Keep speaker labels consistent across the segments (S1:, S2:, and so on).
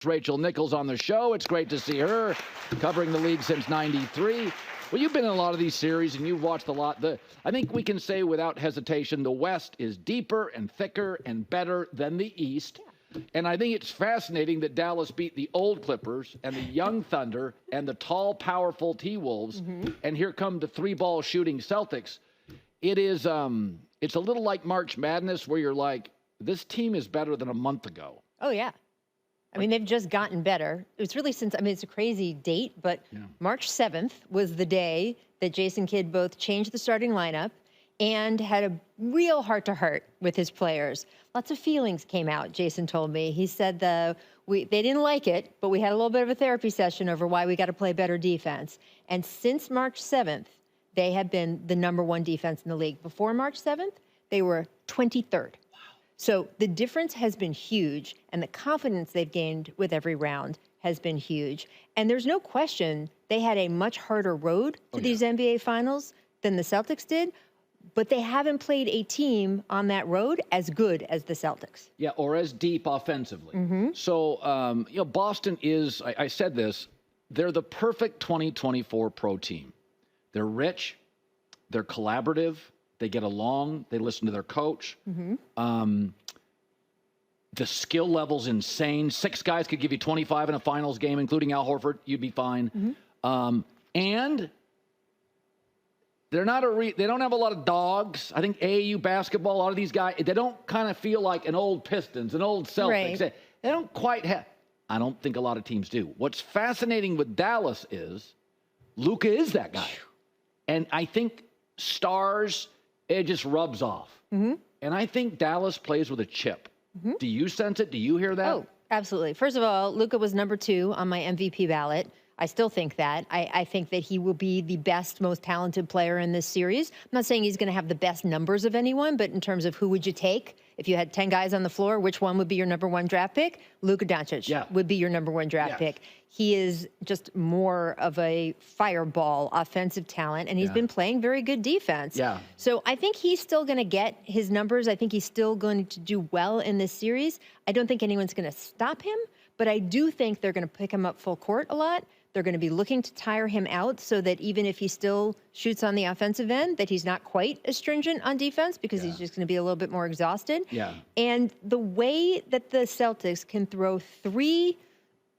S1: Rachel Nichols on the show. It's great to see her covering the league since '93. Well, you've been in a lot of these series, and you've watched a lot. I think we can say without hesitation the West is deeper and thicker and better than the East. And I think it's fascinating that Dallas beat the old Clippers and the young Thunder and the tall, powerful T-Wolves. And here come the three-ball shooting Celtics. It is, it's a little like March Madness where you're like, this team is better than a month ago.
S2: Oh, yeah. I mean, they've just gotten better. It's really since, I mean, it's a crazy date, but March 7th was the day that Jason Kidd both changed the starting lineup and had a real heart-to-heart with his players. Lots of feelings came out, Jason told me. He said they didn't like it, but we had a little bit of a therapy session over why we got to play better defense. And since March 7th, they have been the #1 defense in the league. Before March 7th, they were 23rd. So the difference has been huge, and the confidence they've gained with every round has been huge. And there's no question they had a much harder road to these NBA Finals than the Celtics did, but they haven't played a team on that road as good as the Celtics.
S1: Yeah, or as deep offensively. So, you know, Boston is, I said this, they're the perfect 2024 pro team. They're rich, they're collaborative, they get along. They listen to their coach. The skill level's insane. 6 guys could give you 25 in a finals game, including Al Horford. You'd be fine. And they're not they don't have a lot of dogs. I think AAU basketball, a lot of these guys, they don't kind of feel like an old Pistons, an old Celtics. They don't quite have. I don't think a lot of teams do. What's fascinating with Dallas is Luka is that guy. And I think stars, it just rubs off. And I think Dallas plays with a chip. Do you sense it? Do you hear that?
S2: Oh, absolutely. First of all, Luka was #2 on my MVP ballot. I still think that. I think that he will be the best, most talented player in this series. I'm not saying he's going to have the best numbers of anyone, but in terms of who would you take? If you had 10 guys on the floor, which one would be your #1 draft pick? Luka Dončić would be your #1 draft pick. He is just more of a fireball offensive talent, and he's been playing very good defense. So I think he's still going to get his numbers. I think he's still going to do well in this series. I don't think anyone's going to stop him, but I do think they're going to pick him up full court a lot. They're going to be looking to tire him out so that even if he still shoots on the offensive end, that he's not quite as stringent on defense because he's just going to be a little bit more exhausted. And the way that the Celtics can throw 3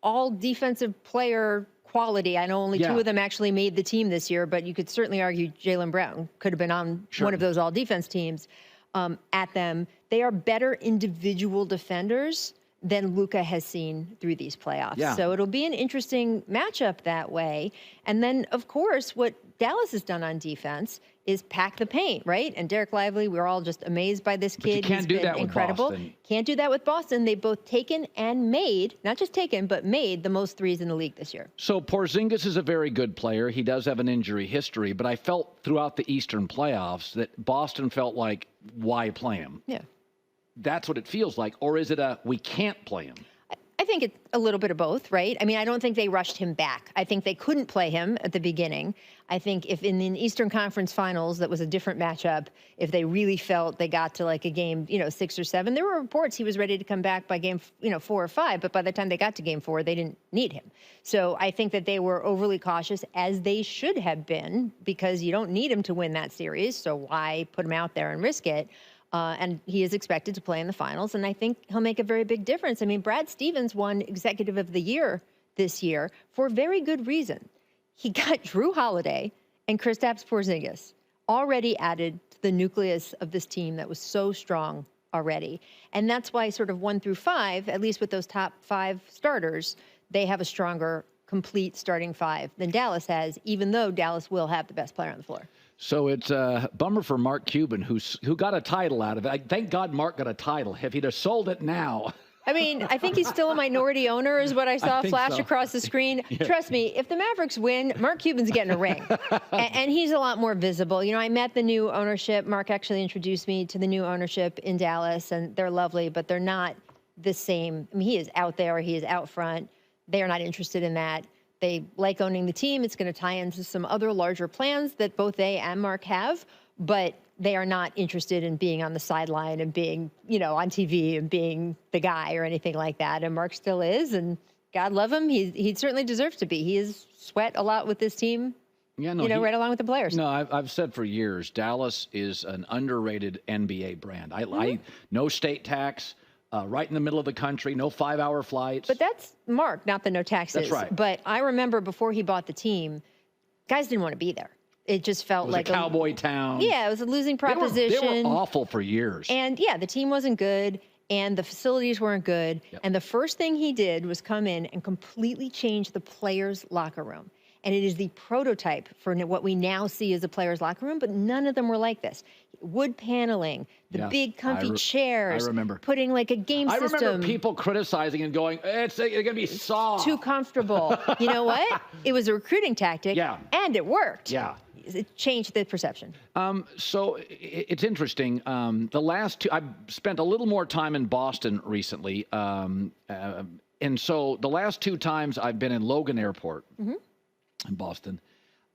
S2: all defensive player quality, I know only 2 of them actually made the team this year, but you could certainly argue Jaylen Brown could have been on one of those all defense teams at them. They are better individual defenders than Luka has seen through these playoffs. So it'll be an interesting matchup that way. And then, of course, what Dallas has done on defense is pack the paint, right? And Derek Lively, we're all just amazed by this kid.
S1: But you can't do that
S2: incredible.
S1: With Boston.
S2: Can't do that with Boston. They've both taken and made, not just taken, but made the most threes in the league this year.
S1: So Porzingis is a very good player. He does have an injury history, but I felt throughout the Eastern playoffs that Boston felt like, why play him? That's what it feels like. Or is it we can't play him?
S2: I think it's a little bit of both, right? I mean, I don't think they rushed him back. I think they couldn't play him at the beginning. I think if in the Eastern Conference Finals, that was a different matchup, if they really felt they got to like a game, 6 or 7, there were reports he was ready to come back by game, 4 or 5, but by the time they got to game 4, they didn't need him. So I think that they were overly cautious, as they should have been, because you don't need him to win that series, so why put him out there and risk it? And he is expected to play in the finals, and I think he'll make a very big difference. I mean, Brad Stevens won Executive of the Year this year for a very good reason. He got Drew Holiday and Kristaps Porzingis already added to the nucleus of this team that was so strong already. And that's why sort of 1 through 5, at least with those top 5 starters, they have a stronger, complete starting 5 than Dallas has, even though Dallas will have the best player on the floor.
S1: So it's a bummer for Mark Cuban, who got a title out of it. Thank God Mark got a title. If he'd have sold it now.
S2: I mean, I think he's still a minority owner is what I saw flash across the screen. Trust me, if the Mavericks win, Mark Cuban's getting a ring. And he's a lot more visible. I met the new ownership. Mark actually introduced me to the new ownership in Dallas, and they're lovely, but they're not the same. I mean, he is out there. He is out front. They are not interested in that. They like owning the team. It's going to tie into some other larger plans that both they and Mark have, but they are not interested in being on the sideline and being, on TV and being the guy or anything like that. And Mark still is, and God love him. He certainly deserves to be. He has sweat a lot with this team.
S1: Yeah, no,
S2: right along with the players.
S1: No, I've said for years, Dallas is an underrated NBA brand. I no state tax, right in the middle of the country, no 5-hour flights.
S2: But that's Mark, not the no taxes.
S1: That's right.
S2: But I remember before he bought the team, guys didn't want to be there. It just felt like
S1: a cowboy town.
S2: Yeah, it was a losing proposition.
S1: They were awful for years.
S2: And yeah, the team wasn't good. And the facilities weren't good. Yep. And the first thing he did was come in and completely change the players' locker room. And it is the prototype for what we now see as a players' locker room, but none of them were like this. Wood paneling, the big comfy chairs.
S1: I remember.
S2: Putting like a game system.
S1: I remember people criticizing and going, it's going to be soft.
S2: Too comfortable. You know what? It was a recruiting tactic.
S1: Yeah.
S2: And it worked.
S1: Yeah.
S2: It changed the perception.
S1: So it's interesting. The last two, I've spent a little more time in Boston recently. And so the last 2 times I've been in Logan Airport in Boston,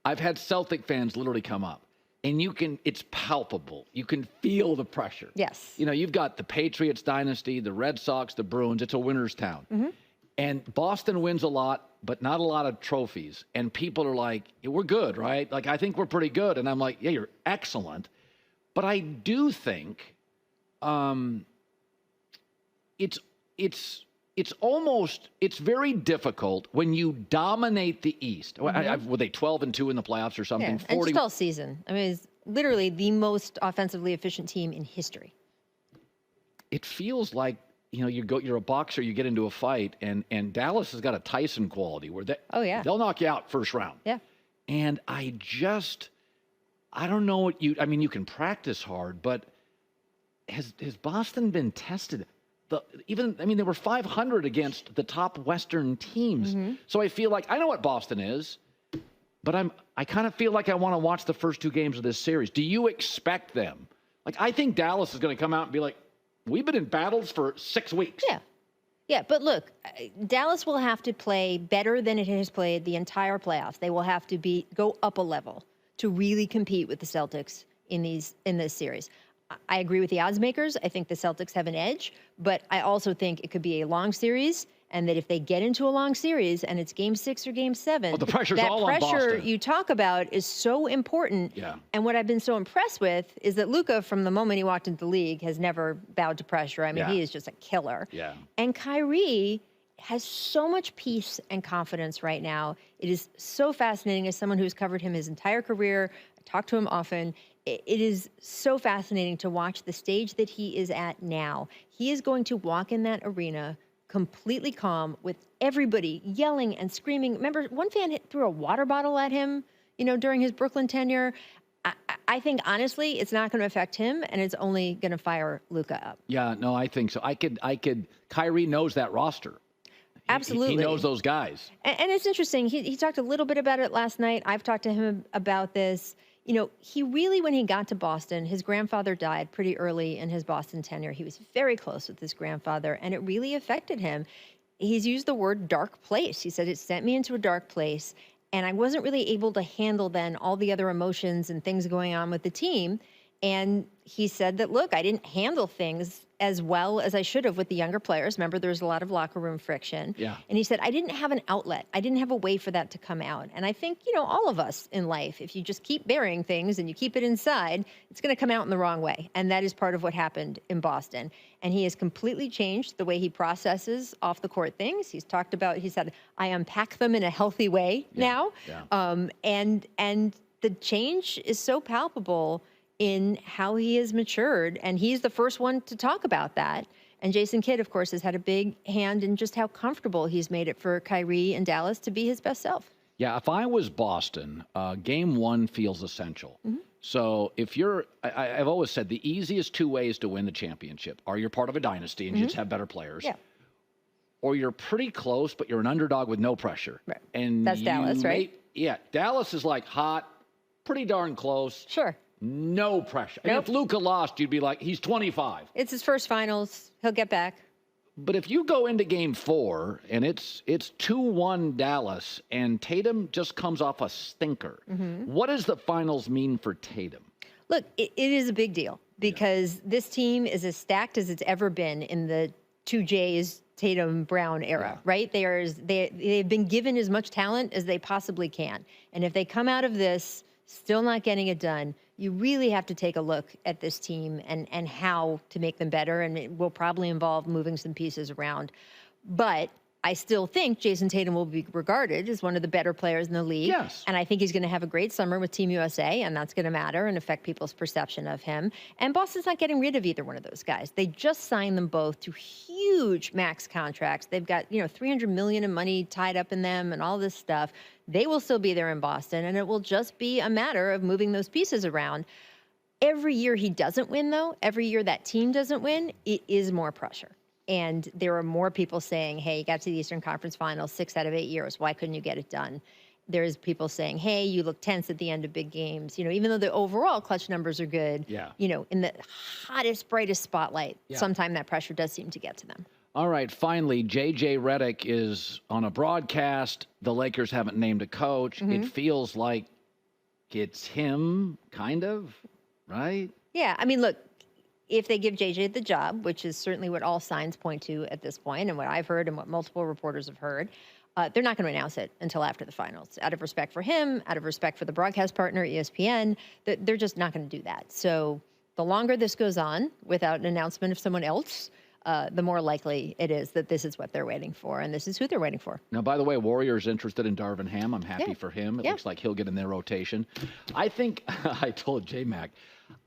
S1: I've had Celtic fans literally come up. And it's palpable. You can feel the pressure.
S2: Yes.
S1: You've got the Patriots dynasty, the Red Sox, the Bruins. It's a winner's town. And Boston wins a lot, but not a lot of trophies. And people are like, yeah, we're good, right? Like, I think we're pretty good. And I'm like, yeah, you're excellent. But I do think it's very difficult when you dominate the East. Were they 12-2 in the playoffs or something?
S2: Yeah, and just all season. I mean, it's literally the most offensively efficient team in history.
S1: It feels like, you're a boxer, you get into a fight, and Dallas has got a Tyson quality where they'll knock you out first round.
S2: Yeah.
S1: And I don't know what you can practice hard, but has Boston been tested? They were 500 against the top Western teams. So I feel like I know what Boston is, but I kind of feel like I want to watch the first 2 games of this series. Do you expect them? Like, I think Dallas is going to come out and be like, we've been in battles for 6 weeks.
S2: Yeah. Yeah, but look, Dallas will have to play better than it has played the entire playoffs. They will have to go up a level to really compete with the Celtics in this series. I agree with the odds makers. I think the Celtics have an edge, but I also think it could be a long series, and that if they get into a long series and it's game 6 or game 7,
S1: the pressure's all on Boston.
S2: That pressure you talk about is so important.
S1: Yeah.
S2: And what I've been so impressed with is that Luka, from the moment he walked into the league, has never bowed to pressure. I mean, he is just a killer.
S1: Yeah.
S2: And Kyrie has so much peace and confidence right now. It is so fascinating as someone who's covered him his entire career. I talk to him often. It is so fascinating to watch the stage that he is at now. He is going to walk in that arena completely calm, with everybody yelling and screaming. Remember, one fan threw a water bottle at him, during his Brooklyn tenure. I think, honestly, it's not going to affect him, and it's only going to fire Luka up.
S1: Yeah, no, I think so. Kyrie knows that roster.
S2: Absolutely.
S1: He knows those guys.
S2: And it's interesting. He talked a little bit about it last night. I've talked to him about this. He really, when he got to Boston, his grandfather died pretty early in his Boston tenure. He was very close with his grandfather, and it really affected him. He's used the word dark place. He said, it sent me into a dark place, and I wasn't really able to handle then all the other emotions and things going on with the team. And he said that, look, I didn't handle things as well as I should have with the younger players. Remember, there was a lot of locker room friction.
S1: Yeah.
S2: And he said, I didn't have an outlet. I didn't have a way for that to come out. And I think, all of us in life, if you just keep burying things and you keep it inside, it's going to come out in the wrong way. And that is part of what happened in Boston. And he has completely changed the way he processes off the court things. He said, I unpack them in a healthy way now. Yeah. And the change is so palpable in how he has matured, and he's the first one to talk about that. And Jason Kidd, of course, has had a big hand in just how comfortable he's made it for Kyrie and Dallas to be his best self.
S1: Yeah, if I was Boston, game 1 feels essential. So if I've always said the easiest 2 ways to win the championship are you're part of a dynasty and you just have better players, or you're pretty close, but you're an underdog with no pressure.
S2: Right.
S1: And
S2: that's Dallas, right?
S1: Yeah, Dallas is like hot, pretty darn close.
S2: Sure.
S1: No pressure. Nope. And if Luka lost, you'd be like, he's 25.
S2: It's his first finals. He'll get back.
S1: But if you go into game 4 and it's 2-1 Dallas and Tatum just comes off a stinker, what does the finals mean for Tatum?
S2: Look, it is a big deal because this team is as stacked as it's ever been in the to Jay's Tatum Brown era, right? They've been given as much talent as they possibly can. And if they come out of this still not getting it done, you really have to take a look at this team and how to make them better. And it will probably involve moving some pieces around. But I still think Jayson Tatum will be regarded as one of the better players in the league.
S1: Yes.
S2: And I think he's going to have a great summer with Team USA, and that's going to matter and affect people's perception of him. And Boston's not getting rid of either one of those guys. They just signed them both to huge max contracts. They've got, $300 million in money tied up in them and all this stuff. They will still be there in Boston, and it will just be a matter of moving those pieces around. Every year he doesn't win, though, every year that team doesn't win, it is more pressure. And there are more people saying, hey, you got to the Eastern Conference Finals 6 out of 8 years. Why couldn't you get it done? There's people saying, hey, you look tense at the end of big games. Even though the overall clutch numbers are good, in the hottest, brightest spotlight, sometime that pressure does seem to get to them.
S1: All right, finally, J.J. Redick is on a broadcast. The Lakers haven't named a coach. It feels like it's him, kind of, right?
S2: Yeah, I mean, look, if they give JJ the job, which is certainly what all signs point to at this point, and what I've heard and what multiple reporters have heard, they're not going to announce it until after the finals. Out of respect for him, out of respect for the broadcast partner, ESPN, they're just not going to do that. So the longer this goes on without an announcement of someone else, the more likely it is that this is what they're waiting for, and this is who they're waiting for.
S1: Now, by the way, Warriors interested in Darvin Ham. I'm happy for him. It looks like he'll get in their rotation. I think I told J-Mac,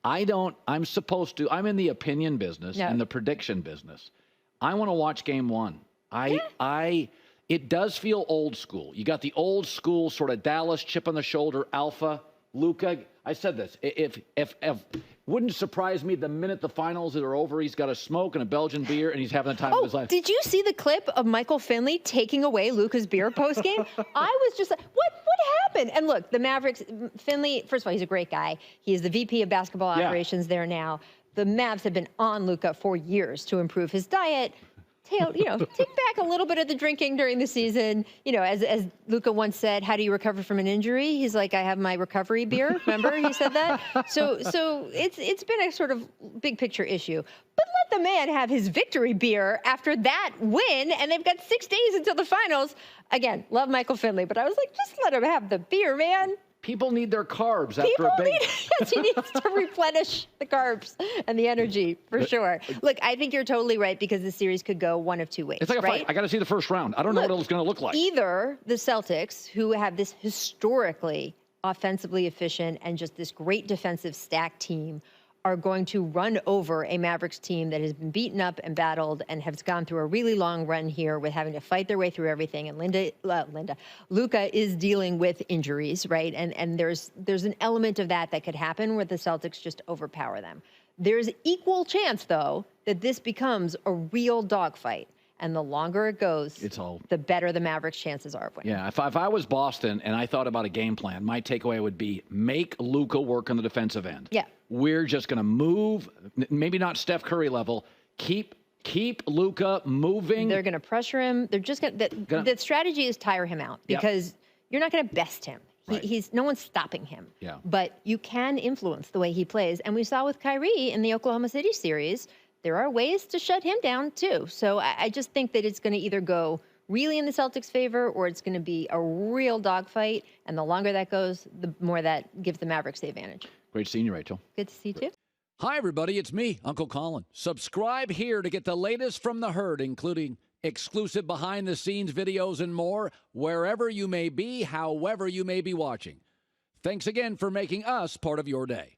S1: I'm in the opinion business and the prediction business. I want to watch game one. It does feel old school. You got the old school sort of Dallas chip on the shoulder, alpha, Luka. I said this. If wouldn't surprise me the minute the finals are over, he's got a smoke and a Belgian beer and he's having the time of his life.
S2: Did you see the clip of Michael Finley taking away Luka's beer post game? I was just like, what happened? And look, the Mavericks, Finley, first of all, he's a great guy. He is the VP of basketball operations there now. The Mavs have been on Luka for years to improve his diet. Take back a little bit of the drinking during the season. As Luka once said, how do you recover from an injury? He's like, I have my recovery beer. Remember he said that? So it's been a sort of big picture issue. But let the man have his victory beer after that win, and they've got 6 days until the finals. Again, love Michael Finley, but I was like, just let him have the beer, man.
S1: People need their carbs after a big...
S2: Yes, he needs to replenish the carbs and the energy, for sure. Look, I think you're totally right, because the series could go one of two ways.
S1: It's like a fight. I got to see the first round. I don't know what it's going to look like.
S2: Either the Celtics, who have this historically offensively efficient and just this great defensive stack team, are going to run over a Mavericks team that has been beaten up and battled and has gone through a really long run here with having to fight their way through everything. And Luka is dealing with injuries, right? And there's an element of that could happen where the Celtics just overpower them. There's equal chance, though, that this becomes a real dogfight. And the longer it goes, the better the Mavericks' chances are of winning.
S1: Yeah, if I was Boston and I thought about a game plan, my takeaway would be make Luka work on the defensive end.
S2: Yeah.
S1: We're just going to move, maybe not Steph Curry level, keep Luka moving.
S2: They're going to pressure him. They're just going to, the strategy is tire him out, because you're not going to best him. He's no one's stopping him. Yeah. But you can influence the way he plays. And we saw with Kyrie in the Oklahoma City series, there are ways to shut him down, too. So I just think that it's going to either go really in the Celtics' favor, or it's going to be a real dogfight. And the longer that goes, the more that gives the Mavericks the advantage.
S1: Great seeing you, Rachel.
S2: Good to see you, too.
S3: Hi, everybody. It's me, Uncle Colin. Subscribe here to get the latest from the herd, including exclusive behind-the-scenes videos and more, wherever you may be, however you may be watching. Thanks again for making us part of your day.